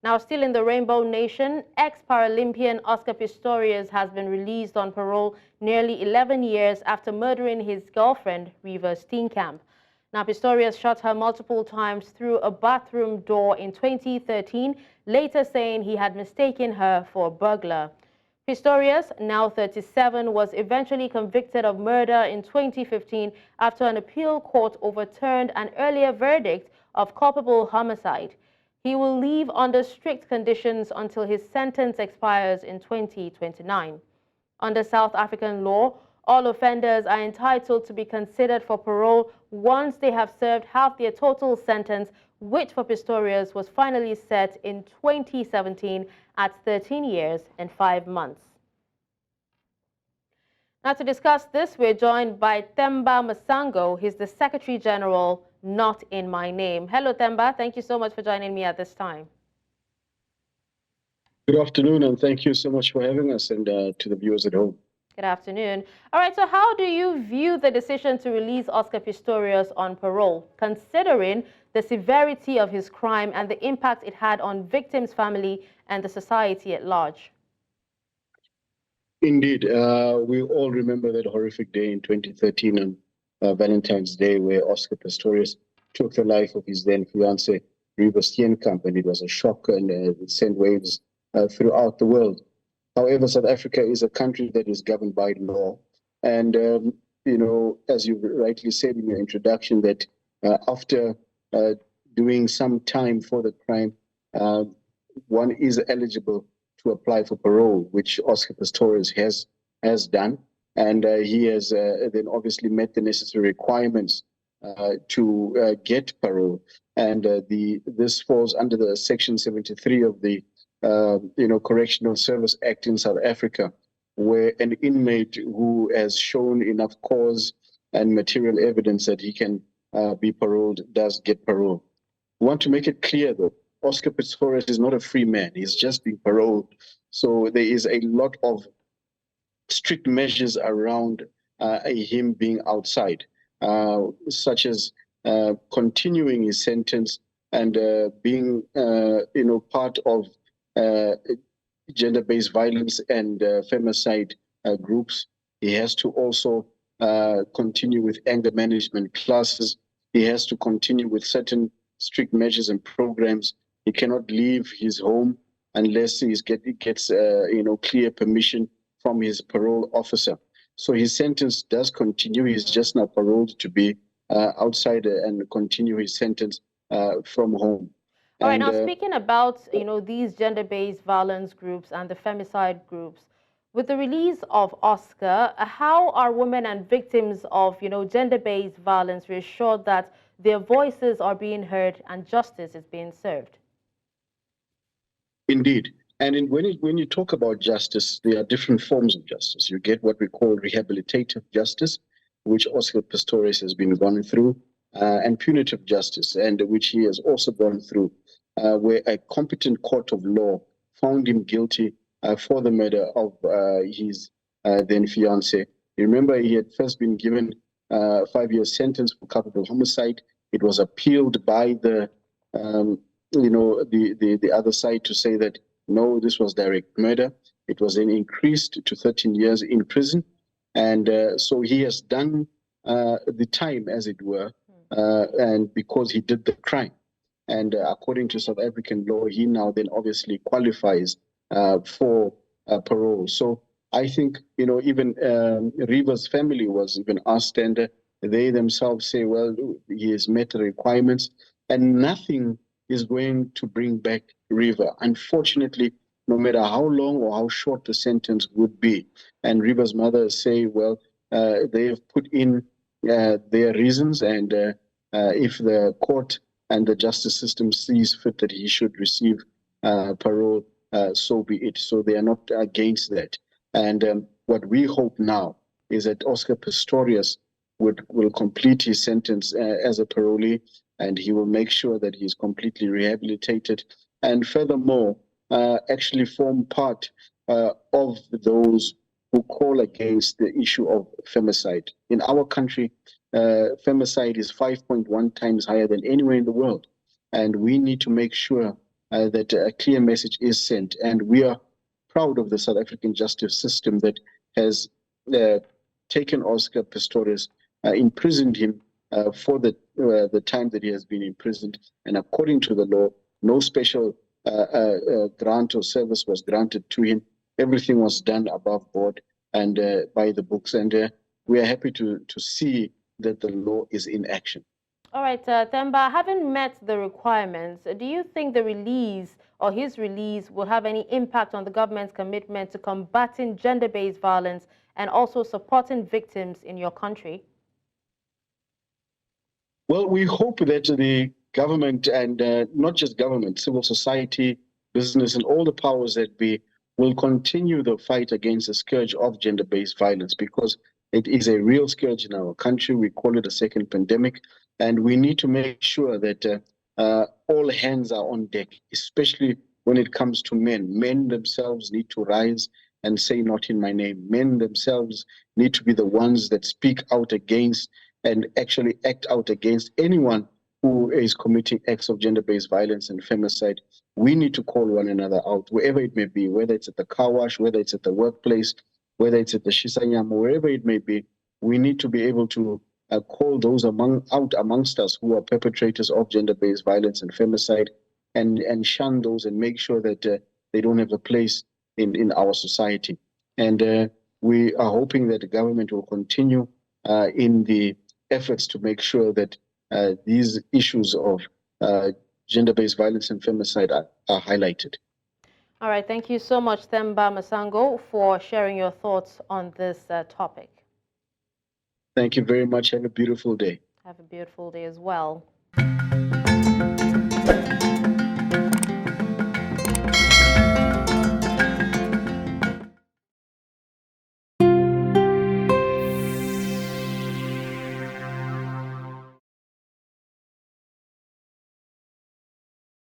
Now, still in the Rainbow Nation, ex-Paralympian Oscar Pistorius has been released on parole nearly 11 years after murdering his girlfriend, Reeva Steenkamp. Now, Pistorius shot her multiple times through a bathroom door in 2013, later saying he had mistaken her for a burglar. Pistorius, now 37, was eventually convicted of murder in 2015 after an appeal court overturned an earlier verdict of culpable homicide. He will leave under strict conditions until his sentence expires in 2029. Under South African law, all offenders are entitled to be considered for parole once they have served half their total sentence, which for Pistorius was finally set in 2017 at 13 years and 5 months. Now, to discuss this, we're joined by Themba Masango. He's the Secretary General, Not in My Name. Hello, Themba. Thank you so much for joining me at this time. Good afternoon, and thank you so much for having us, and to the viewers at home. Good afternoon. All right, so how do you view the decision to release Oscar Pistorius on parole, considering the severity of his crime and the impact it had on victims' family and the society at large? Indeed, we all remember that horrific day in 2013 on Valentine's Day, where Oscar Pistorius took the life of his then fiancée, Reeva Steenkamp, and it was a shock, and it sent waves throughout the world. However, South Africa is a country that is governed by law, and you know, as you rightly said in your introduction, that after doing some time for the crime, one is eligible to apply for parole, which Oscar Pistorius has done, and he has then obviously met the necessary requirements to get parole, and this falls under the Section 73 of the Correctional Service Act in South Africa, where an inmate who has shown enough cause and material evidence that he can be paroled does get parole. We want to make it clear, though, Oscar Pistorius is not a free man. He's just being paroled. So there is a lot of strict measures around him being outside, such as continuing his sentence and being, part of gender-based violence and femicide groups. He has to also continue with anger management classes. He has to continue with certain strict measures and programs. He cannot leave his home unless he gets clear permission from his parole officer. So his sentence does continue. He's just now paroled to be outside and continue his sentence from home. All right, now speaking about, these gender-based violence groups and the femicide groups, with the release of Oscar, how are women and victims of, gender-based violence reassured that their voices are being heard and justice is being served? Indeed. And when you talk about justice, there are different forms of justice. You get what we call rehabilitative justice, which Oscar Pistorius has been going through, and punitive justice, and which he has also gone through, where a competent court of law found him guilty for the murder of his then fiancée. You remember, he had first been given a 5-year sentence for culpable homicide. It was appealed by the other side to say that no, this was direct murder. It was then increased to 13 years in prison, and so he has done the time, as it were, and because he did the crime. And according to South African law, he now then obviously qualifies for parole. So I think, even Reeva's family was even asked, and they themselves say, well, he has met the requirements, and nothing is going to bring back Reeva. Unfortunately, no matter how long or how short the sentence would be. And Reeva's mother say, well, they have put in their reasons, and if the court and the justice system sees fit that he should receive parole, so be it. So they are not against that. And what we hope now is that Oscar Pistorius will complete his sentence as a parolee, and he will make sure that he is completely rehabilitated, and furthermore, actually form part of those who call against the issue of femicide. In our country, femicide is 5.1 times higher than anywhere in the world, and we need to make sure that a clear message is sent. And we are proud of the South African justice system that has taken Oscar Pistorius, imprisoned him for the time that he has been imprisoned. And according to the law, no special grant or service was granted to him. Everything was done above board and by the books. And we are happy to see that the law is in action. All right, Themba, having met the requirements, do you think the release or his release will have any impact on the government's commitment to combating gender-based violence and also supporting victims in your country? Well, we hope that the government and not just government, civil society, business, and all the powers that be will continue the fight against the scourge of gender-based violence, because it is a real scourge in our country. We call it a second pandemic, and we need to make sure that all hands are on deck, especially when it comes to men. Men themselves need to rise and say, "Not in my name." Men themselves need to be the ones that speak out against and actually act out against anyone who is committing acts of gender-based violence and femicide. We need to call one another out, wherever it may be, whether it's at the car wash, whether it's at the workplace, whether it's at the Shisanyama, wherever it may be. We need to be able to call those out amongst us who are perpetrators of gender-based violence and femicide, and shun those and make sure that they don't have a place in our society. And we are hoping that the government will continue in the efforts to make sure that these issues of gender-based violence and femicide are highlighted. All right, thank you so much, Themba Masango, for sharing your thoughts on this topic. Thank you very much. Have a beautiful day. Have a beautiful day as well.